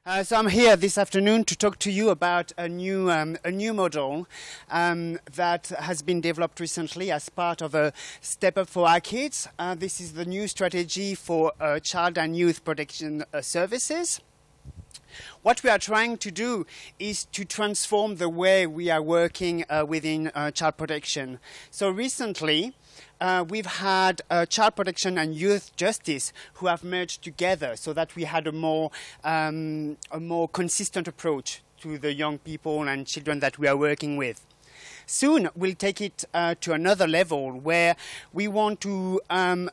So I'm here this afternoon to talk to you about a new model that has been developed recently as part of a Step Up for Our Kids. This is the new strategy for child and youth protection services. What we are trying to do is to transform the way we are working within child protection. So recently, we've had child protection and youth justice who have merged together so that we had a more consistent approach to the young people and children that we are working with. Soon we'll take it to another level where we want to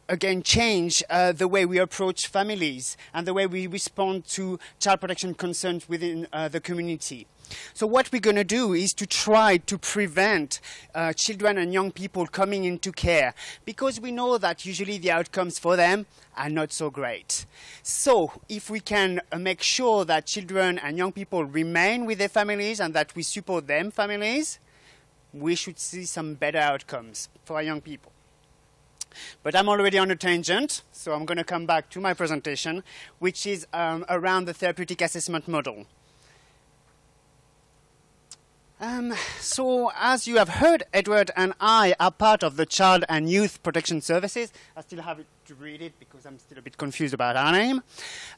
again change the way we approach families and the way we respond to child protection concerns within the community. So what we're going to do is to try to prevent children and young people coming into care, because we know that usually the outcomes for them are not so great. So if we can make sure that children and young people remain with their families and that we support them families, we should see some better outcomes for our young people. But I'm already on a tangent, so I'm going to come back to my presentation, which is around the therapeutic assessment model. So as you have heard, Edward and I are part of the Child and Youth Protection Services. I still have to read it because I'm still a bit confused about our name.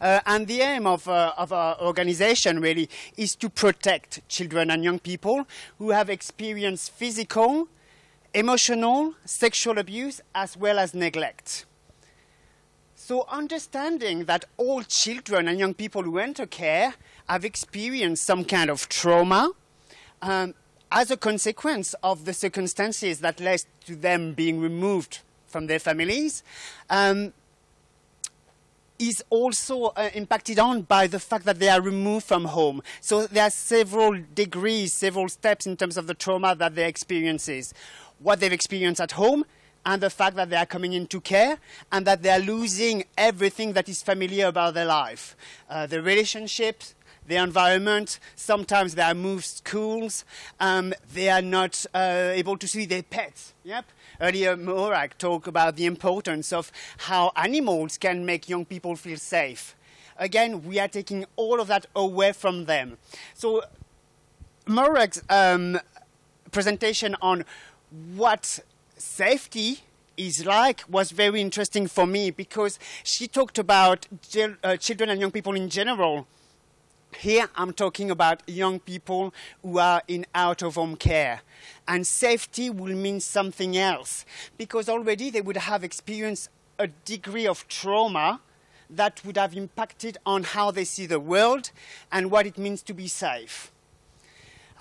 And the aim of our organization really is to protect children and young people who have experienced physical, emotional, sexual abuse, as well as neglect. So understanding that all children and young people who enter care have experienced some kind of trauma, as a consequence of the circumstances that led to them being removed from their families, is also impacted on by the fact that they are removed from home. So there are several degrees, several steps in terms of the trauma that they experience, what they've experienced at home, and the fact that they are coming into care and that they are losing everything that is familiar about their life, the relationships, the environment. Sometimes they are moved schools. They are not able to see their pets. Yep. Earlier, Morag talked about the importance of how animals can make young people feel safe. Again, we are taking all of that away from them. So Morag's presentation on what safety is like was very interesting for me, because she talked about children and young people in general. Here I'm talking about young people who are in out-of-home care. And safety will mean something else, because already they would have experienced a degree of trauma that would have impacted on how they see the world and what it means to be safe.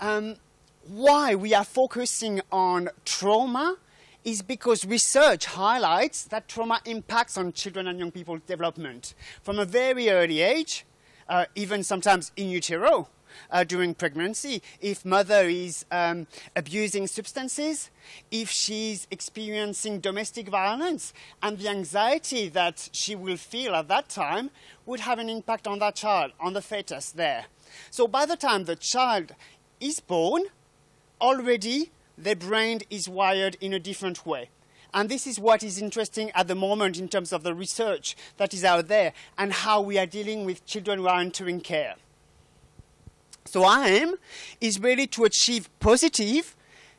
Why we are focusing on trauma is because research highlights that trauma impacts on children and young people's development from a very early age. Even sometimes in utero during pregnancy, if mother is abusing substances, if she's experiencing domestic violence, and the anxiety that she will feel at that time would have an impact on that child, on the fetus there. So by the time the child is born, already their brain is wired in a different way. And this is what is interesting at the moment in terms of the research that is out there and how we are dealing with children who are entering care. So our aim is really to achieve positive,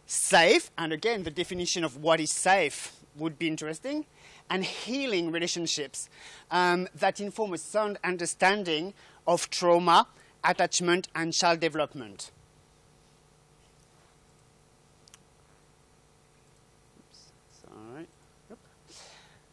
safe, and again, the definition of what is safe would be interesting, and healing relationships that inform a sound understanding of trauma, attachment, and child development.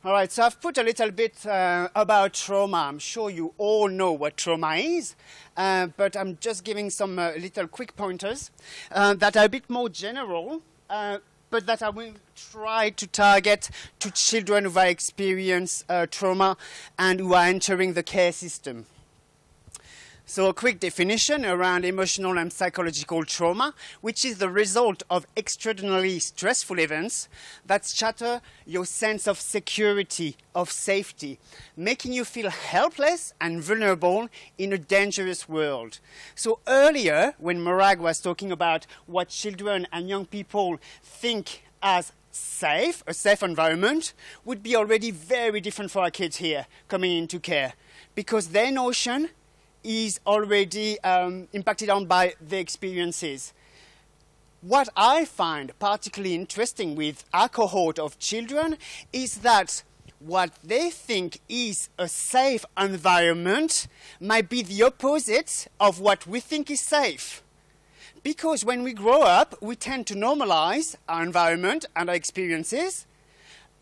All right, so I've put a little bit about trauma. I'm sure you all know what trauma is, but I'm just giving some little quick pointers that are a bit more general, but that I will try to target to children who have experienced trauma and who are entering the care system. So a quick definition around emotional and psychological trauma, which is the result of extraordinarily stressful events that shatter your sense of security, of safety, making you feel helpless and vulnerable in a dangerous world. So earlier, when Morag was talking about what children and young people think as safe, a safe environment, would be already very different for our kids here coming into care, because their notion is already impacted on by the experiences. What I find particularly interesting with our cohort of children is that what they think is a safe environment might be the opposite of what we think is safe. Because when we grow up, we tend to normalize our environment and our experiences.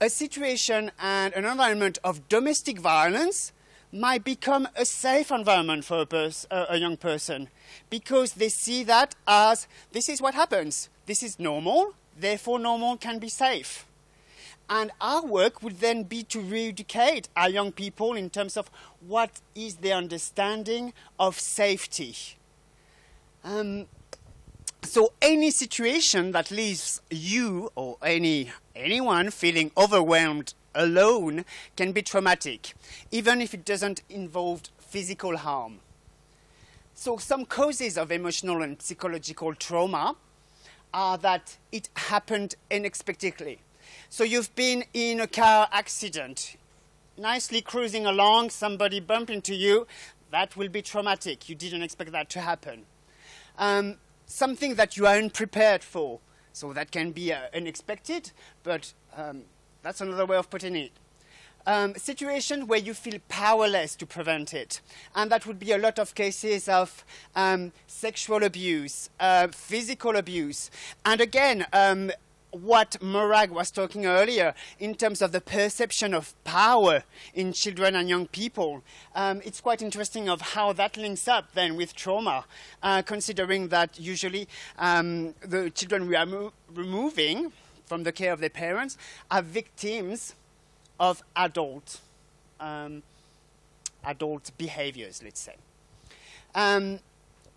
A situation and an environment of domestic violence might become a safe environment for a young person, because they see that as this is what happens. This is normal, therefore normal can be safe. And our work would then be to re-educate our young people in terms of what is their understanding of safety. So any situation that leaves you or anyone feeling overwhelmed alone can be traumatic, even if it doesn't involve physical harm. So some causes of emotional and psychological trauma are that it happened unexpectedly. So you've been in a car accident, nicely cruising along, somebody bumped into you, that will be traumatic. You didn't expect that to happen. Something that you are unprepared for, so that can be unexpected, but that's another way of putting it. Situation where you feel powerless to prevent it. And that would be a lot of cases of sexual abuse, physical abuse. And again, what Morag was talking earlier in terms of the perception of power in children and young people, it's quite interesting of how that links up then with trauma, considering that usually the children we are removing from the care of their parents are victims of adult behaviors, let's say.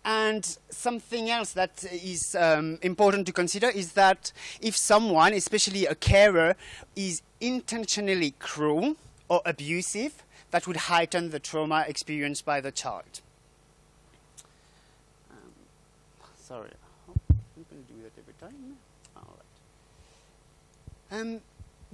And something else that is important to consider is that if someone, especially a carer, is intentionally cruel or abusive, that would heighten the trauma experienced by the child. Sorry, I'm going to do that every time. All right.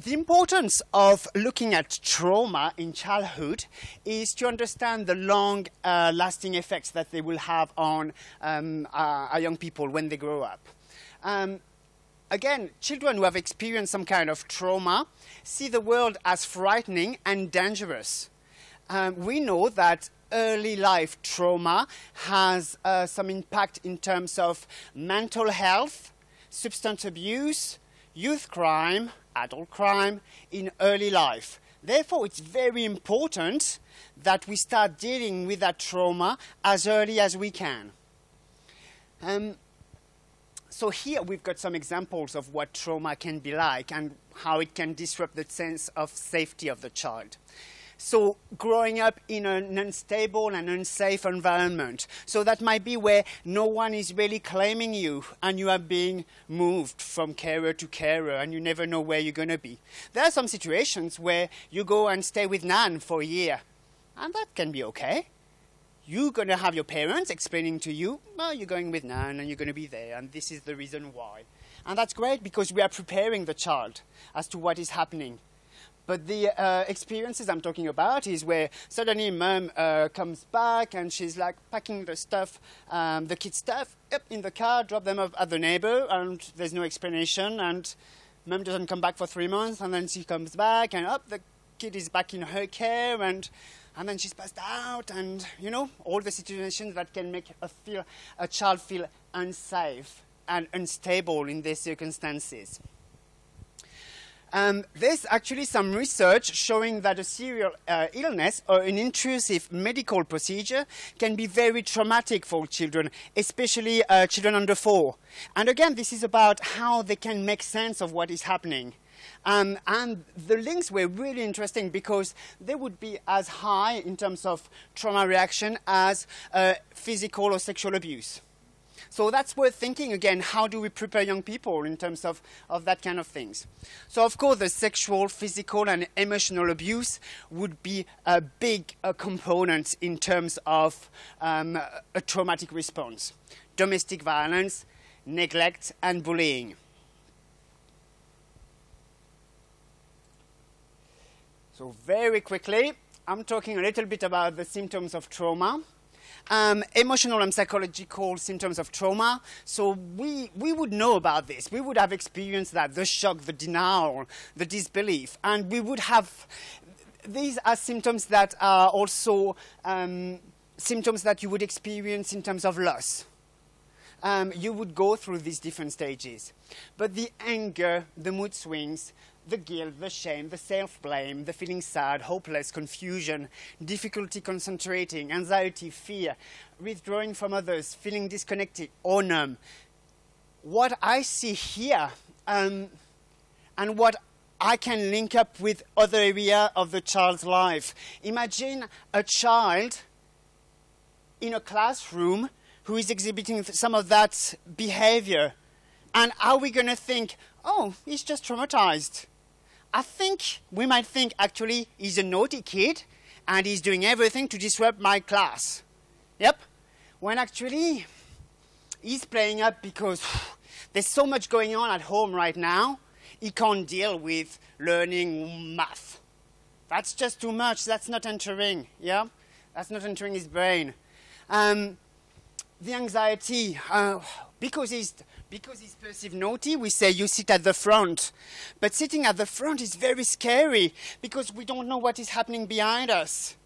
The importance of looking at trauma in childhood is to understand the long-lasting effects that they will have on our young people when they grow up. Again, children who have experienced some kind of trauma see the world as frightening and dangerous. We know that early life trauma has some impact in terms of mental health, substance abuse, youth crime, adult crime in early life. Therefore, it's very important that we start dealing with that trauma as early as we can. So here we've got some examples of what trauma can be like and how it can disrupt the sense of safety of the child. So growing up in an unstable and unsafe environment. So that might be where no one is really claiming you and you are being moved from carer to carer and you never know where you're going to be. There are some situations where you go and stay with Nan for a year, and that can be okay. You're going to have your parents explaining to you, well, you're going with Nan and you're going to be there and this is the reason why. And that's great because we are preparing the child as to what is happening. But the experiences I'm talking about is where suddenly mom comes back and she's like packing the stuff, the kids' stuff, up in the car, drop them off at the neighbor, and there's no explanation. And mom doesn't come back for 3 months, and then she comes back, and the kid is back in her care, and then she's passed out, and you know all the situations that can make a child feel unsafe and unstable in their circumstances. There's actually some research showing that a serial illness or an intrusive medical procedure can be very traumatic for children, especially children under 4. And again, this is about how they can make sense of what is happening. And the links were really interesting because they would be as high in terms of trauma reaction as physical or sexual abuse. So that's worth thinking again, how do we prepare young people in terms of that kind of things? So of course the sexual, physical and emotional abuse would be a big component in terms of a traumatic response. Domestic violence, neglect and bullying. So very quickly, I'm talking a little bit about the symptoms of trauma. emotional and psychological symptoms of trauma. So we would know about this. We would have experienced that, the shock, the denial, the disbelief. And we would have, these are symptoms that are also symptoms that you would experience in terms of loss. You would go through these different stages. But the anger, the mood swings, the guilt, the shame, the self-blame, the feeling sad, hopeless, confusion, difficulty concentrating, anxiety, fear, withdrawing from others, feeling disconnected or numb. What I see here, and what I can link up with other areas of the child's life. Imagine a child in a classroom who is exhibiting some of that behavior. And are we going to think, oh, he's just traumatized? I think we might think, actually, he's a naughty kid and he's doing everything to disrupt my class. Yep. When actually, he's playing up because there's so much going on at home right now, he can't deal with learning math. That's just too much. That's not entering, yeah? That's not entering his brain. The anxiety, because he's perceived naughty, we say you sit at the front. But sitting at the front is very scary because we don't know what is happening behind us.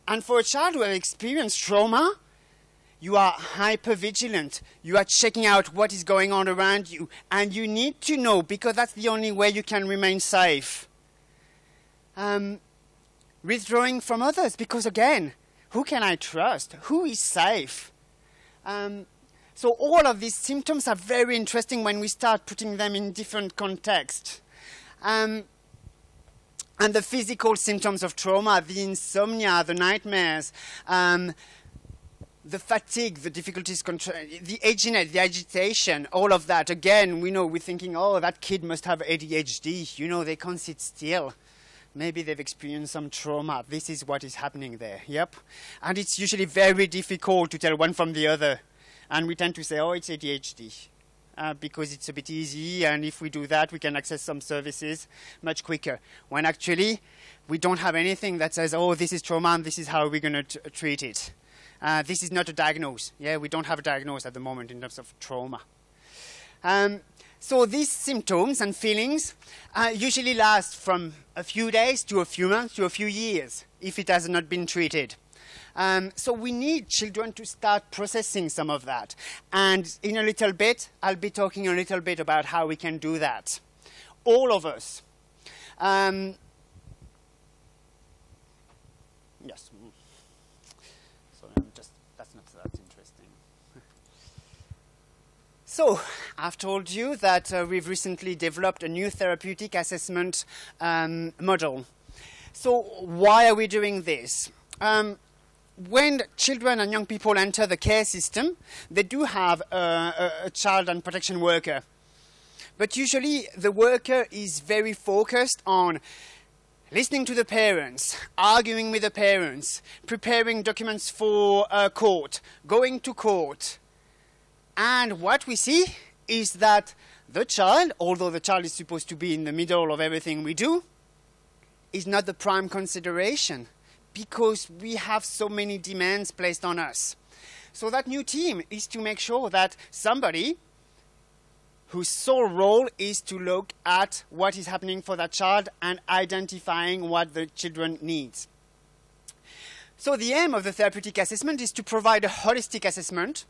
And for a child who has experienced trauma, you are hyper-vigilant. You are checking out what is going on around you. And you need to know, because that's the only way you can remain safe. Withdrawing from others, because again, who can I trust? Who is safe? So all of these symptoms are very interesting when we start putting them in different contexts. And the physical symptoms of trauma, the insomnia, the nightmares, the fatigue, the difficulties, the aging, the agitation, all of that. Again, we're thinking, oh, that kid must have ADHD. They can't sit still. Maybe they've experienced some trauma. This is what is happening there. Yep. And it's usually very difficult to tell one from the other. And we tend to say, oh, it's ADHD, because it's a bit easy. And if we do that, we can access some services much quicker. When actually, we don't have anything that says, oh, this is trauma and this is how we're going to treat it. This is not a diagnosis. Yeah, we don't have a diagnosis at the moment in terms of trauma. So these symptoms and feelings usually last from a few days to a few months to a few years if it has not been treated. So we need children to start processing some of that. And in a little bit, I'll be talking a little bit about how we can do that. All of us. Yes. That's not that interesting. So, I've told you that we've recently developed a new therapeutic assessment model. So, why are we doing this? When children and young people enter the care system, they do have a child and protection worker. But usually, the worker is very focused on listening to the parents, arguing with the parents, preparing documents for court, going to court. And what we see is that the child, although the child is supposed to be in the middle of everything we do, is not the prime consideration because we have so many demands placed on us. So that new team is to make sure that somebody whose sole role is to look at what is happening for that child and identifying what the children needs. So the aim of the therapeutic assessment is to provide a holistic assessment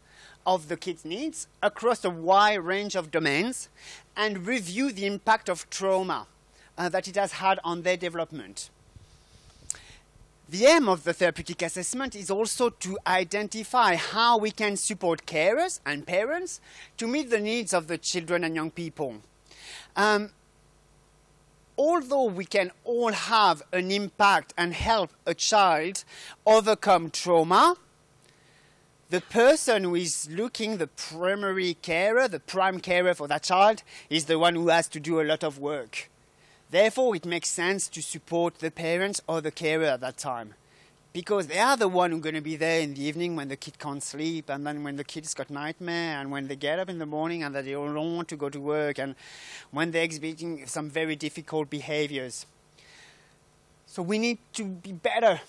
of the kid's needs across a wide range of domains and review the impact of trauma that it has had on their development. The aim of the therapeutic assessment is also to identify how we can support carers and parents to meet the needs of the children and young people. Although we can all have an impact and help a child overcome trauma, the person who is looking, the primary carer, the prime carer for that child, is the one who has to do a lot of work. Therefore, it makes sense to support the parents or the carer at that time, because they are the one who are going to be there in the evening when the kid can't sleep, and then when the kid's got nightmare, and when they get up in the morning and that they don't want to go to work, and when they're exhibiting some very difficult behaviors. So we need to be better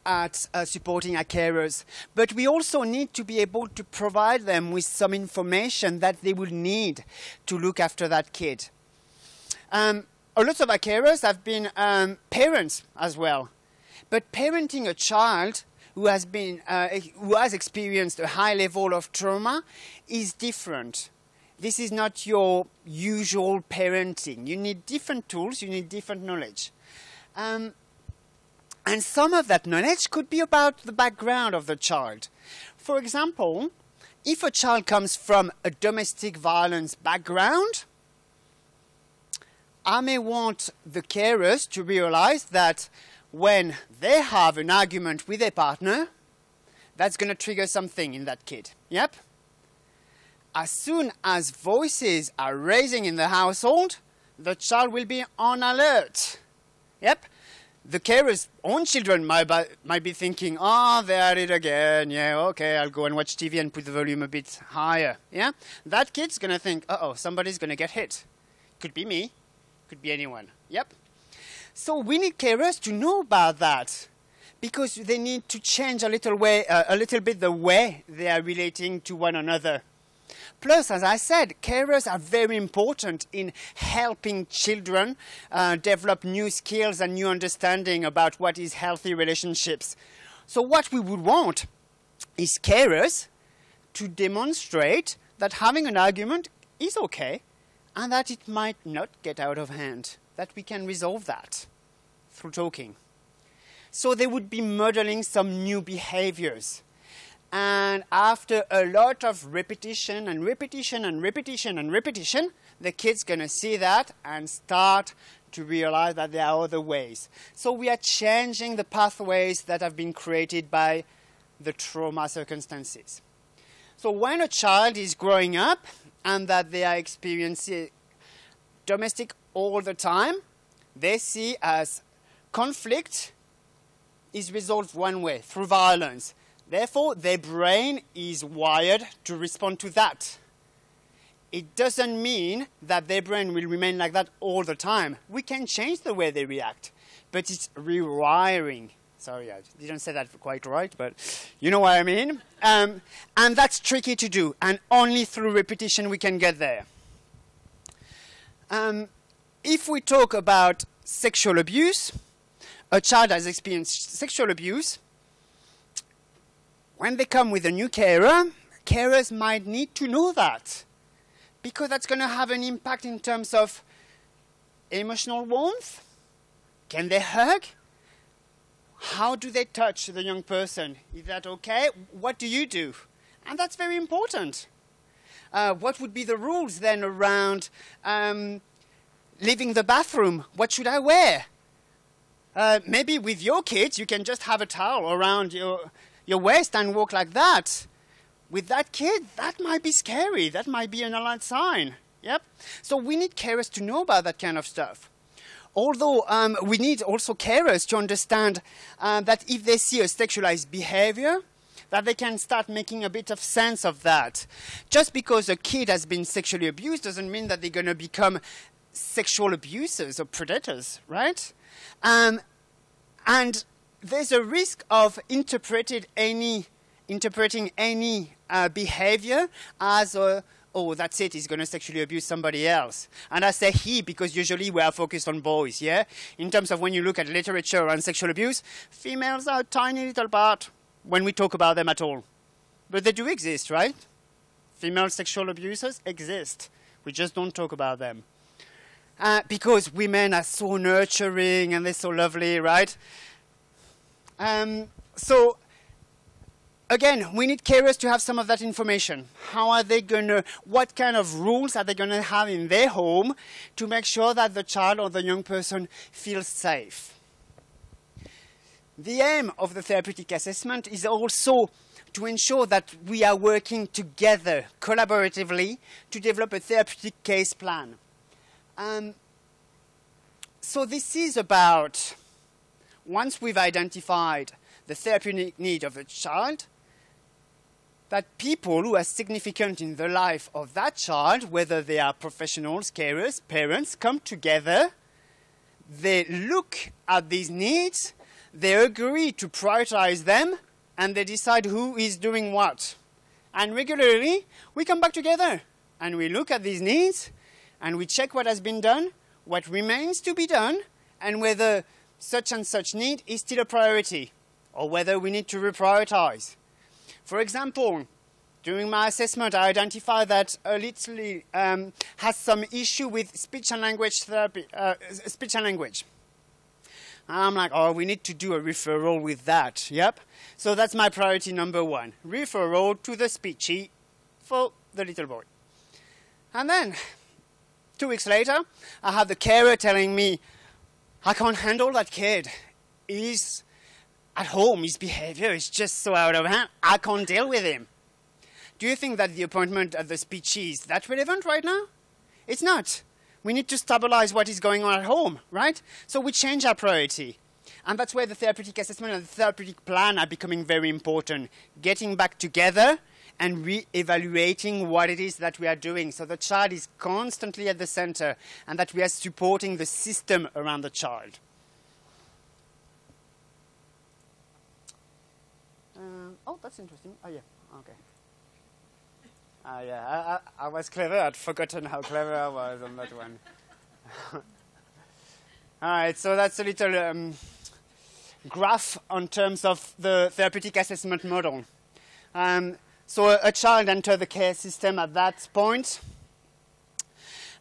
at supporting our carers, but we also need to be able to provide them with some information that they will need to look after that kid. A lot of our carers have been parents as well, but parenting a child who has experienced a high level of trauma is different. This is not your usual parenting. You need different tools, you need different knowledge. And some of that knowledge could be about the background of the child. For example, if a child comes from a domestic violence background, I may want the carers to realize that when they have an argument with their partner, that's going to trigger something in that kid. Yep. As soon as voices are raising in the household, the child will be on alert. Yep. The carer's own children might be thinking, oh, they're at it again. Yeah, okay, I'll go and watch TV and put the volume a bit higher. Yeah. That kid's going to think, uh-oh, somebody's going to get hit. Could be me. Could be anyone. Yep. So we need carers to know about that, because they need to change a little bit the way they are relating to one another. Plus, as I said, carers are very important in helping children develop new skills and new understanding about what is healthy relationships. So what we would want is carers to demonstrate that having an argument is okay and that it might not get out of hand, that we can resolve that through talking. So they would be modeling some new behaviors. And after a lot of repetition and repetition and repetition and repetition, the kid's going to see that and start to realize that there are other ways. So we are changing the pathways that have been created by the trauma circumstances. So when a child is growing up and that they are experiencing domestic all the time, they see as conflict is resolved one way, through violence. Therefore, their brain is wired to respond to that. It doesn't mean that their brain will remain like that all the time. We can change the way they react, but it's rewiring. Sorry, I didn't say that quite right, but you know what I mean. And that's tricky to do, and only through repetition we can get there. If we talk about sexual abuse, a child has experienced sexual abuse. When they come with a new carer, carers might need to know that, because that's going to have an impact in terms of emotional warmth. Can they hug? How do they touch the young person? Is that okay? What do you do? And that's very important. What would be the rules then around leaving the bathroom? What should I wear? Maybe with your kids, you can just have a towel around your waist and walk like that. With that kid, that might be scary. That might be an alarm sign. Yep. So we need carers to know about that kind of stuff. Although we need also carers to understand that if they see a sexualized behavior, that they can start making a bit of sense of that. Just because a kid has been sexually abused doesn't mean that they're going to become sexual abusers or predators, right? And there's a risk of interpreting any behavior as oh, that's it, he's going to sexually abuse somebody else. And I say he because usually we are focused on boys, yeah? In terms of when you look at literature on sexual abuse, females are a tiny little part when we talk about them at all. But they do exist, right? Female sexual abusers exist. We just don't talk about them. Because women are so nurturing and they're so lovely, right? So, again, we need carers to have some of that information. How are they going to, what kind of rules are they going to have in their home to make sure that the child or the young person feels safe? The aim of the therapeutic assessment is also to ensure that we are working together, collaboratively, to develop a therapeutic case plan. So this is about, once we've identified the therapeutic need of a child, that people who are significant in the life of that child, whether they are professionals, carers, parents, come together, they look at these needs, they agree to prioritize them, and they decide who is doing what. And regularly, we come back together, and we look at these needs, and we check what has been done, what remains to be done, and whether such and such need is still a priority, or whether we need to reprioritize. For example, during my assessment, I identified that a little has some issue with speech and language therapy, speech and language. And I'm like, oh, we need to do a referral with that. Yep. So that's my priority number one. Referral to the speechy for the little boy. And then, 2 weeks later, I have the carer telling me, I can't handle that kid. He's at home, his behavior is just so out of hand. I can't deal with him. Do you think that the appointment at the speechy is that relevant right now? It's not. We need to stabilize what is going on at home, right? So we change our priority. And that's where the therapeutic assessment and the therapeutic plan are becoming very important. Getting back together and re-evaluating what it is that we are doing. So the child is constantly at the center and that we are supporting the system around the child. Oh, that's interesting. Oh, yeah. Okay. Yeah, I was clever. I'd forgotten how clever I was on that one. All right, so that's a little graph on terms of the therapeutic assessment model. So a child enters the care system at that point,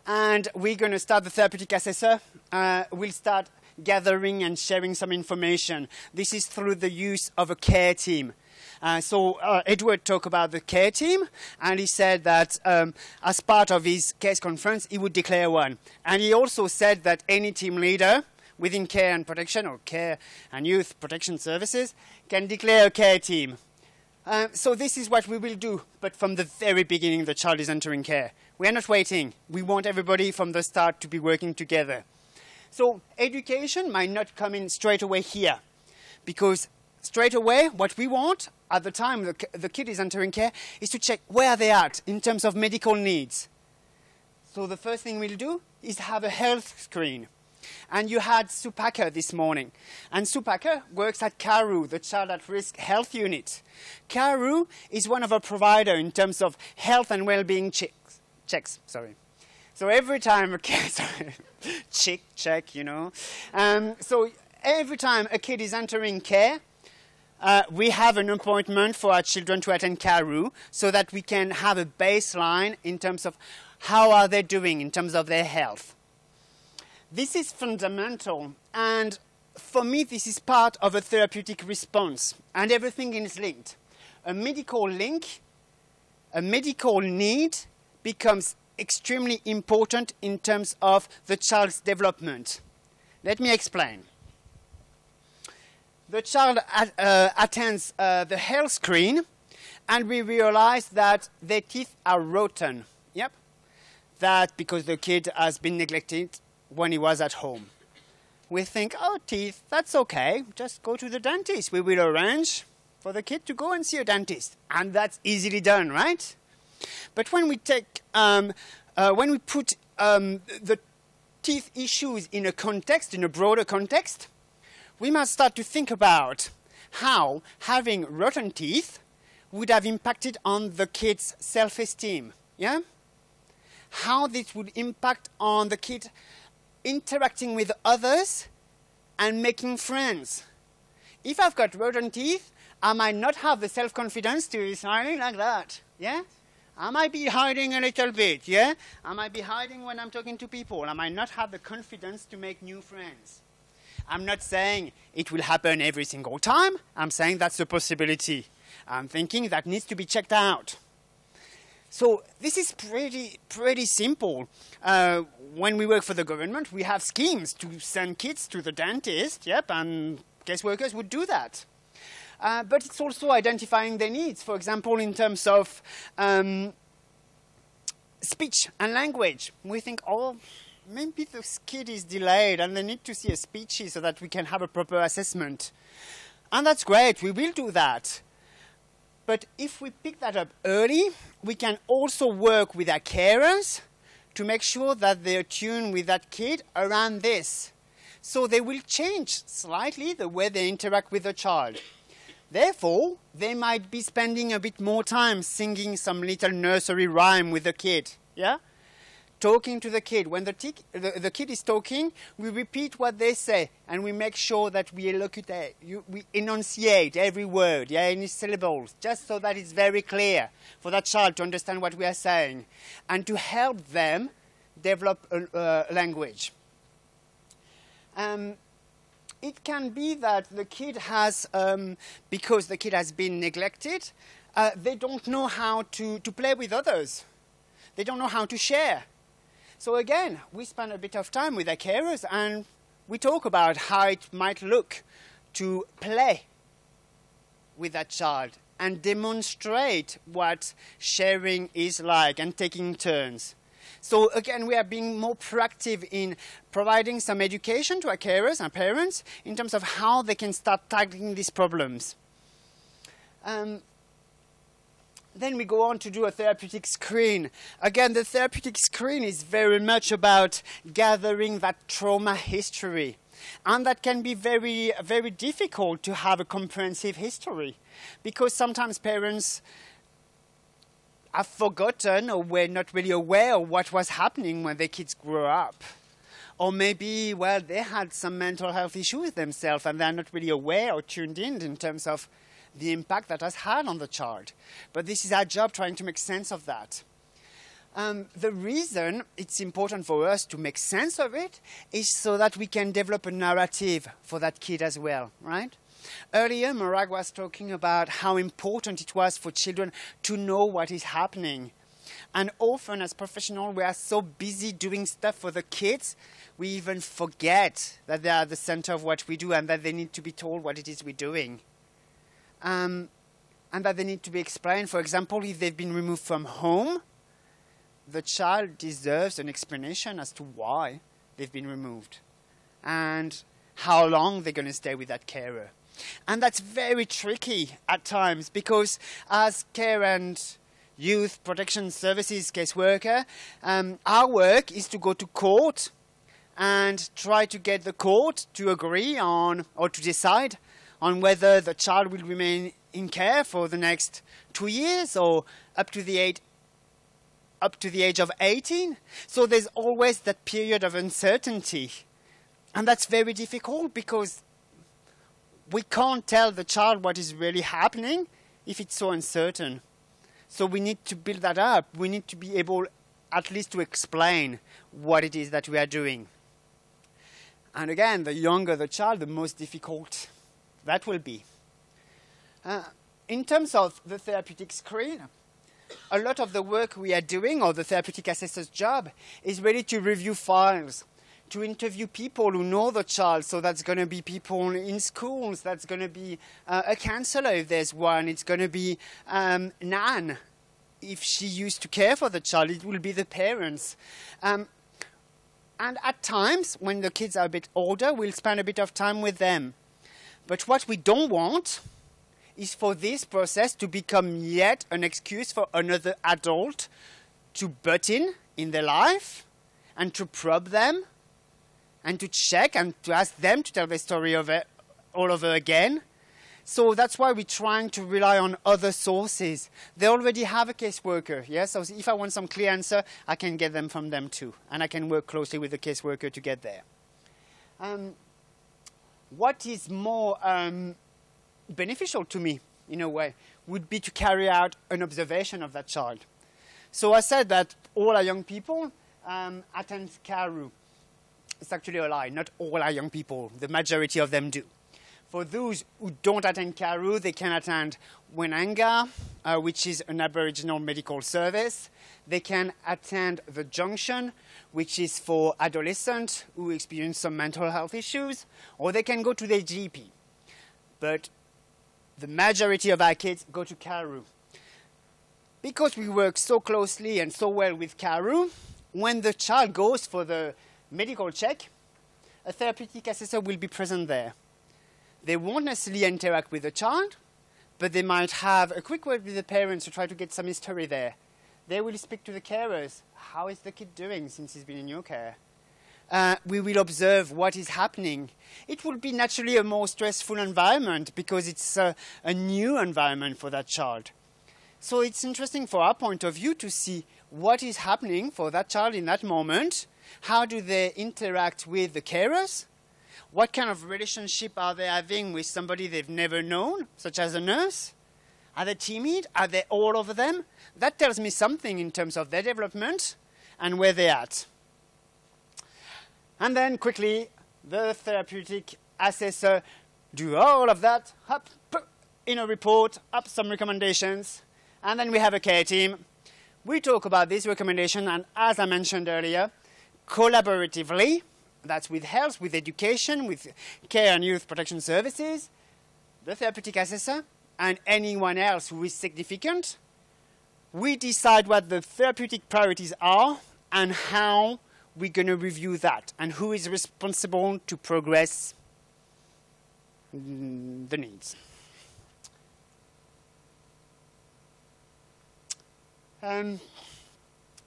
and we're going to start the therapeutic assessor. We'll start gathering and sharing some information. This is through the use of a care team. So Edward talked about the care team, and he said that as part of his case conference, he would declare one. And he also said that any team leader within care and protection, or care and youth protection services, can declare a care team. So this is what we will do, but from the very beginning the child is entering care. We are not waiting. We want everybody from the start to be working together. So education might not come in straight away here, because straight away what we want at the time the kid is entering care is to check where they are at in terms of medical needs. So the first thing we'll do is have a health screen. And you had Sue Packer this morning. And Sue Packer works at CARU, the Child at Risk Health Unit. CARU is one of our providers in terms of health and well-being checks. So every time check, you know. So every time a kid is entering care, we have an appointment for our children to attend CARU so that we can have a baseline in terms of how are they doing in terms of their health. This is fundamental, and for me this is part of a therapeutic response, and everything is linked. A medical link, a medical need becomes extremely important in terms of the child's development. Let me explain. The child attends the health screen, and we realize that their teeth are rotten. Yep. That because the kid has been neglected when he was at home. We think, oh, teeth, that's okay. Just go to the dentist. We will arrange for the kid to go and see a dentist. And that's easily done, right? But when we take, when we put the teeth issues in a context, in a broader context, we must start to think about how having rotten teeth would have impacted on the kid's self-esteem. Yeah? How this would impact on the kid interacting with others and making friends. If I've got rotten teeth, I might not have the self-confidence to be smiling like that. Yeah? I might be hiding a little bit. Yeah? I might be hiding when I'm talking to people. I might not have the confidence to make new friends. I'm not saying it will happen every single time. I'm saying that's a possibility. I'm thinking that needs to be checked out. So this is pretty simple. When we work for the government, we have schemes to send kids to the dentist, yep, and caseworkers would do that. But it's also identifying their needs, for example, in terms of speech and language. We think, oh, maybe the kid is delayed and they need to see a speechy so that we can have a proper assessment. And that's great, we will do that. But if we pick that up early, we can also work with our carers to make sure that they're tuned with that kid around this. So they will change slightly the way they interact with the child. Therefore, they might be spending a bit more time singing some little nursery rhyme with the kid, yeah? Talking to the kid. When the kid is talking, we repeat what they say, and we make sure that we enunciate every word, yeah, any syllables, just so that it's very clear for that child to understand what we are saying, and to help them develop a language. It can be that the kid has, because the kid has been neglected, they don't know how to play with others. They don't know how to share. So again, we spend a bit of time with our carers and we talk about how it might look to play with that child and demonstrate what sharing is like and taking turns. So again, we are being more proactive in providing some education to our carers and parents in terms of how they can start tackling these problems. Then we go on to do a therapeutic screen. Again, the therapeutic screen is very much about gathering that trauma history. And that can be very, very difficult to have a comprehensive history because sometimes parents have forgotten or were not really aware of what was happening when their kids grew up. Or maybe, well, they had some mental health issues themselves and they're not really aware or tuned in terms of the impact that has had on the child. But this is our job, trying to make sense of that. The reason it's important for us to make sense of it is so that we can develop a narrative for that kid as well, right? Earlier, Morag was talking about how important it was for children to know what is happening. And often as professionals, we are so busy doing stuff for the kids, we even forget that they are the center of what we do and that they need to be told what it is we're doing. And that they need to be explained. For example, if they've been removed from home, the child deserves an explanation as to why they've been removed and how long they're going to stay with that carer. And that's very tricky at times because as care and youth protection services caseworker, our work is to go to court and try to get the court to agree on or to decide on whether the child will remain in care for the next 2 years or up to the age of 18. So there's always that period of uncertainty. And that's very difficult because we can't tell the child what is really happening if it's so uncertain. So we need to build that up. We need to be able at least to explain what it is that we are doing. And again, the younger the child, the most difficult that will be. In terms of the therapeutic screen, a lot of the work we are doing, or the therapeutic assessor's job, is really to review files, to interview people who know the child. So that's going to be people in schools, that's going to be a counselor if there's one, it's going to be Nan. If she used to care for the child, it will be the parents. And at times, when the kids are a bit older, we'll spend a bit of time with them. But what we don't want is for this process to become yet an excuse for another adult to butt in their life and to probe them and to check and to ask them to tell their story all over again. So that's why we're trying to rely on other sources. They already have a caseworker, yes? So if I want some clear answer, I can get them from them too. And I can work closely with the caseworker to get there. What is more beneficial to me, in a way, would be to carry out an observation of that child. So I said that all our young people attend CARU. It's actually a lie. Not all our young people. The majority of them do. For those who don't attend CARU, they can attend Wenanga, which is an Aboriginal medical service. They can attend the Junction, which is for adolescents who experience some mental health issues, or they can go to their GP. But the majority of our kids go to CARU. Because we work so closely and so well with CARU, when the child goes for the medical check, a therapeutic assessor will be present there. They won't necessarily interact with the child, but they might have a quick word with the parents to try to get some history there. They will speak to the carers. How is the kid doing since he's been in your care? we will observe what is happening. It will be naturally a more stressful environment because it's a new environment for that child. So it's interesting for our point of view to see what is happening for that child in that moment. How do they interact with the carers? What kind of relationship are they having with somebody they've never known, such as a nurse? Are they timid? Are they all over them? That tells me something in terms of their development and where they're at. And then quickly, the therapeutic assessor do all of that, up, in a report, up some recommendations, and then we have a care team. We talk about this recommendation, and as I mentioned earlier, collaboratively, that's with health, with education, with care and youth protection services, the therapeutic assessor, and anyone else who is significant, we decide what the therapeutic priorities are and how we're going to review that and who is responsible to progress the needs.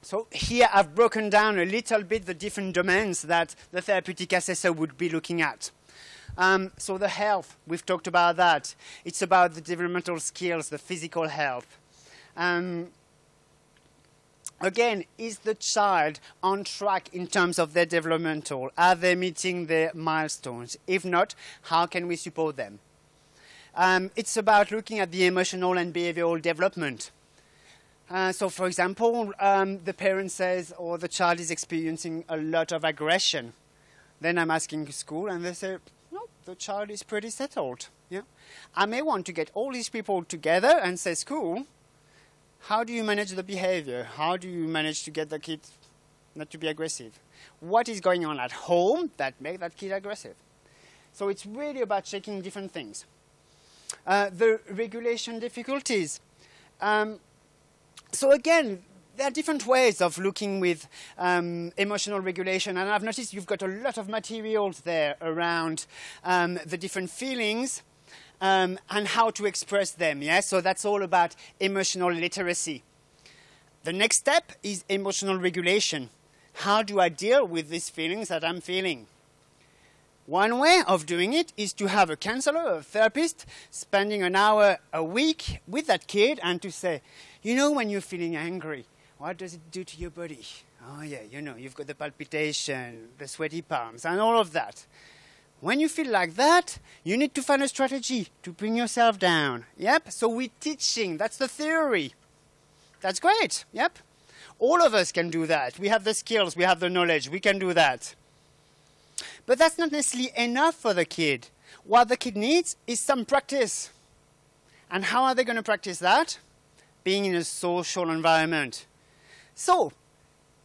So here I've broken down a little bit the different domains that the therapeutic assessor would be looking at. So the health, we've talked about that. It's about the developmental skills, the physical health. Again, is the child on track in terms of their developmental? Are they meeting their milestones? If not, how can we support them? It's about looking at the emotional and behavioral development. So, for example, the parent says, or the child is experiencing a lot of aggression. Then I'm asking school, and they say, no, the child is pretty settled. Yeah? I may want to get all these people together and say, school, how do you manage the behavior? How do you manage to get the kid not to be aggressive? What is going on at home that makes that kid aggressive? So it's really about checking different things. The regulation difficulties. So again, there are different ways of looking with emotional regulation, and I've noticed you've got a lot of materials there around the different feelings and how to express them. Yeah? So that's all about emotional literacy. The next step is emotional regulation. How do I deal with these feelings that I'm feeling? One way of doing it is to have a counselor, a therapist, spending an hour a week with that kid and to say, you know, when you're feeling angry, what does it do to your body? Oh, yeah, you know, you've got the palpitation, the sweaty palms, and all of that. When you feel like that, you need to find a strategy to bring yourself down. Yep, so we're teaching. That's the theory. That's great. Yep. All of us can do that. We have the skills. We have the knowledge. We can do that. But that's not necessarily enough for the kid. What the kid needs is some practice. And how are they going to practice that? Being in a social environment. So,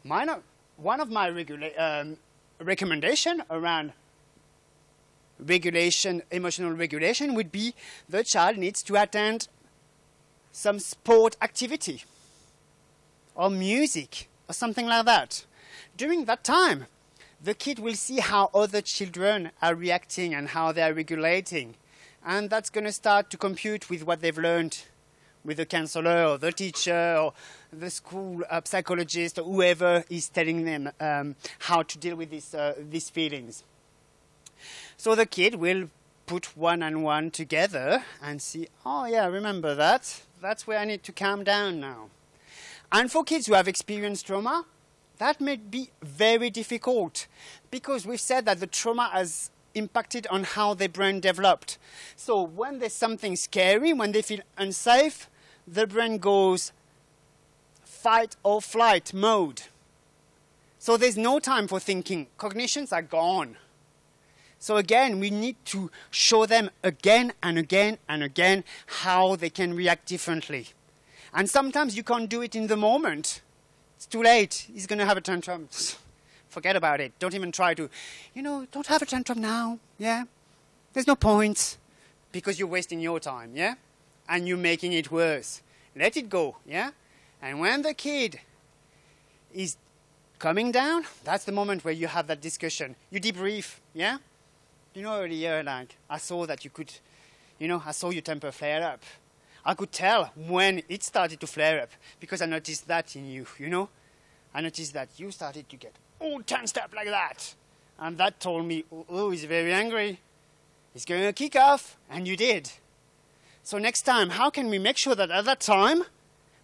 one of my recommendation around regulation, emotional regulation, would be the child needs to attend some sport activity or music or something like that. During that time, the kid will see how other children are reacting and how they are regulating. And that's going to start to compute with what they've learned with the counselor or the teacher or the school psychologist or whoever is telling them how to deal with these feelings. So the kid will put one and one together and see, oh yeah, remember that. That's where I need to calm down now. And for kids who have experienced trauma, that may be very difficult because we've said that the trauma has impacted on how their brain developed. So when there's something scary, when they feel unsafe, the brain goes fight or flight mode. So there's no time for thinking. Cognitions are gone. So again, we need to show them again and again and again how they can react differently. And sometimes you can't do it in the moment. It's too late. He's going to have a tantrum. Forget about it. Don't even try to, don't have a tantrum now, yeah? There's no point because you're wasting your time, yeah? And you're making it worse. Let it go, yeah? And when the kid is coming down, that's the moment where you have that discussion. You debrief, yeah? Earlier, I saw that you could, I saw your temper flare up. I could tell when it started to flare up because I noticed that in you, I noticed that you started to get all tensed up like that. And that told me, oh, he's very angry. He's going to kick off. And you did. So next time, how can we make sure that at that time,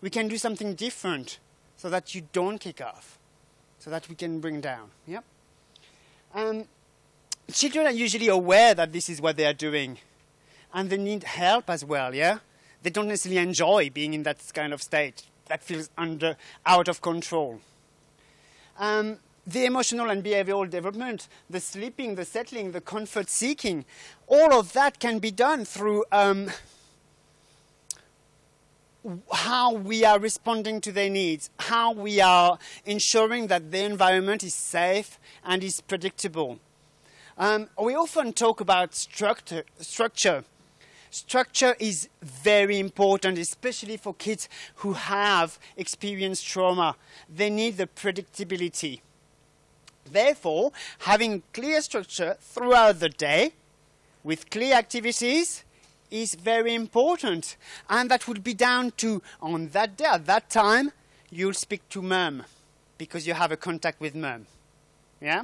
we can do something different so that you don't kick off, so that we can bring down? Yep. Children are usually aware that this is what they are doing. And they need help as well, yeah? They don't necessarily enjoy being in that kind of state that feels out of control. The emotional and behavioral development, the sleeping, the settling, the comfort seeking, all of that can be done through how we are responding to their needs, how we are ensuring that the environment is safe and is predictable. We often talk about structure. Structure is very important, especially for kids who have experienced trauma. They need the predictability. Therefore, having clear structure throughout the day with clear activities is very important. And that would be down to, on that day, at that time, you'll speak to mum because you have a contact with mum. Yeah?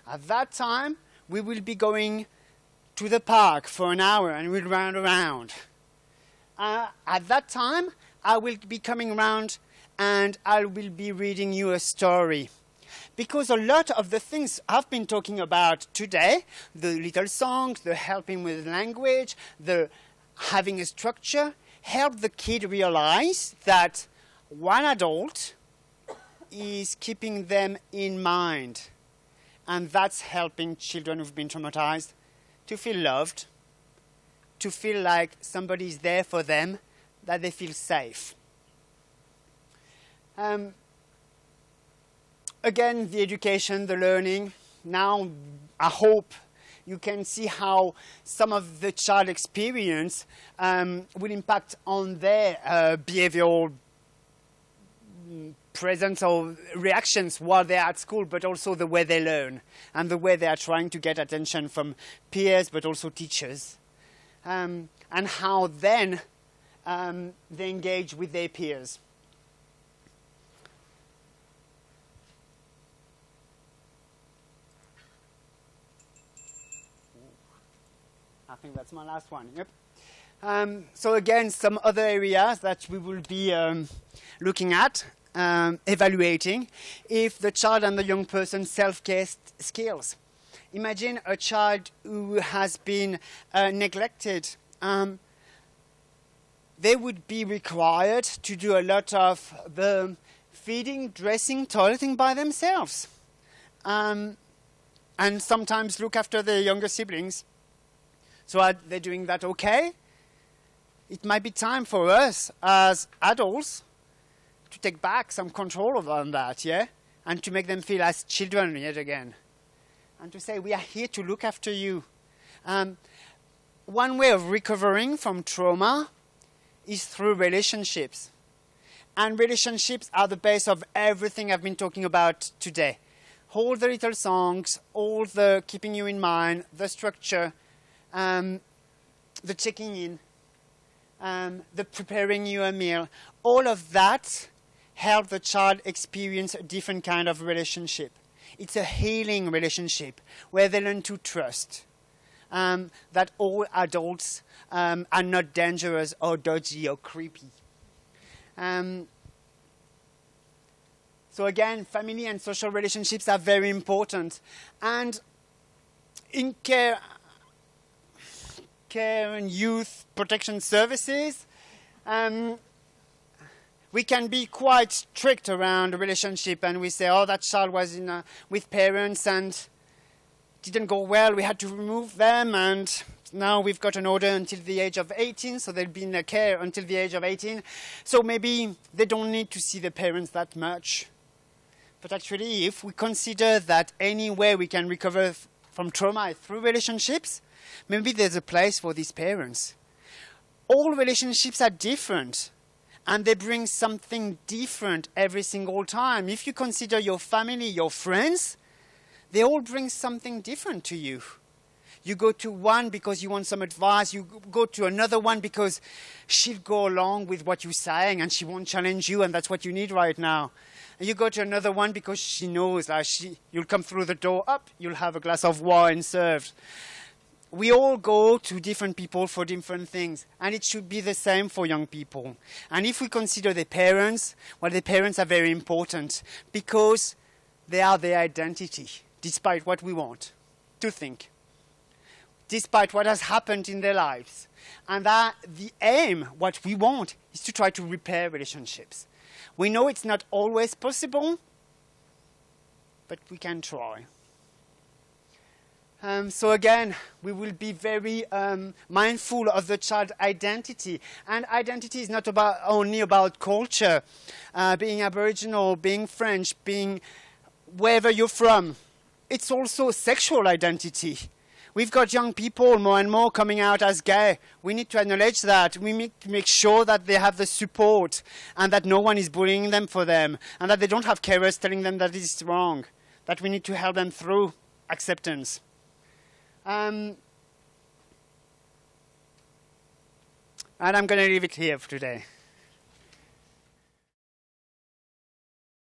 At that time, we will be going to the park for an hour and we'll run around. At that time, I will be coming around and I will be reading you a story. Because a lot of the things I've been talking about today, the little songs, the helping with language, the having a structure, help the kid realize that one adult is keeping them in mind. And that's helping children who've been traumatized to feel loved, to feel like somebody's there for them, that they feel safe. Again, the education, the learning. Now, I hope you can see how some of the child experience will impact on their behavioral presence or reactions while they're at school, but also the way they learn and the way they are trying to get attention from peers, but also teachers. And how then they engage with their peers. I think that's my last one. Yep. So again, some other areas that we will be looking at, evaluating, if the child and the young person's self-care skills. Imagine a child who has been neglected. They would be required to do a lot of the feeding, dressing, toileting by themselves. And sometimes look after their younger siblings. So are they doing that okay? It might be time for us as adults to take back some control over that, yeah? And to make them feel as children yet again. And to say, we are here to look after you. One way of recovering from trauma is through relationships. And relationships are the base of everything I've been talking about today. All the little songs, all the keeping you in mind, the structure, the checking in, the preparing you a meal, all of that help the child experience a different kind of relationship. It's a healing relationship where they learn to trust that all adults are not dangerous or dodgy or creepy. So again, family and social relationships are very important. And in care and youth protection services, we can be quite strict around the relationship, and we say, oh, that child was with parents and didn't go well, we had to remove them, and now we've got an order until the age of 18, so they'll be in care until the age of 18. So maybe they don't need to see the parents that much. But actually, if we consider that any way we can recover from trauma through relationships, maybe there's a place for these parents. All relationships are different, and they bring something different every single time. If you consider your family, your friends, they all bring something different to you. You go to one because you want some advice. You go to another one because she'll go along with what you're saying and she won't challenge you, and that's what you need right now. And you go to another one because she knows you'll come through the door, up, you'll have a glass of wine served. We all go to different people for different things, and it should be the same for young people. And if we consider their parents, well, their parents are very important because they are their identity, despite what we want to think, despite what has happened in their lives. And that the aim, what we want, is to try to repair relationships. We know it's not always possible, but we can try. So again, we will be very mindful of the child identity. And identity is not only about culture, being Aboriginal, being French, being wherever you're from. It's also sexual identity. We've got young people more and more coming out as gay. We need to acknowledge that. We need to make sure that they have the support and that no one is bullying them for them and that they don't have carers telling them that it's wrong, that we need to help them through acceptance. And I'm going to leave it here for today.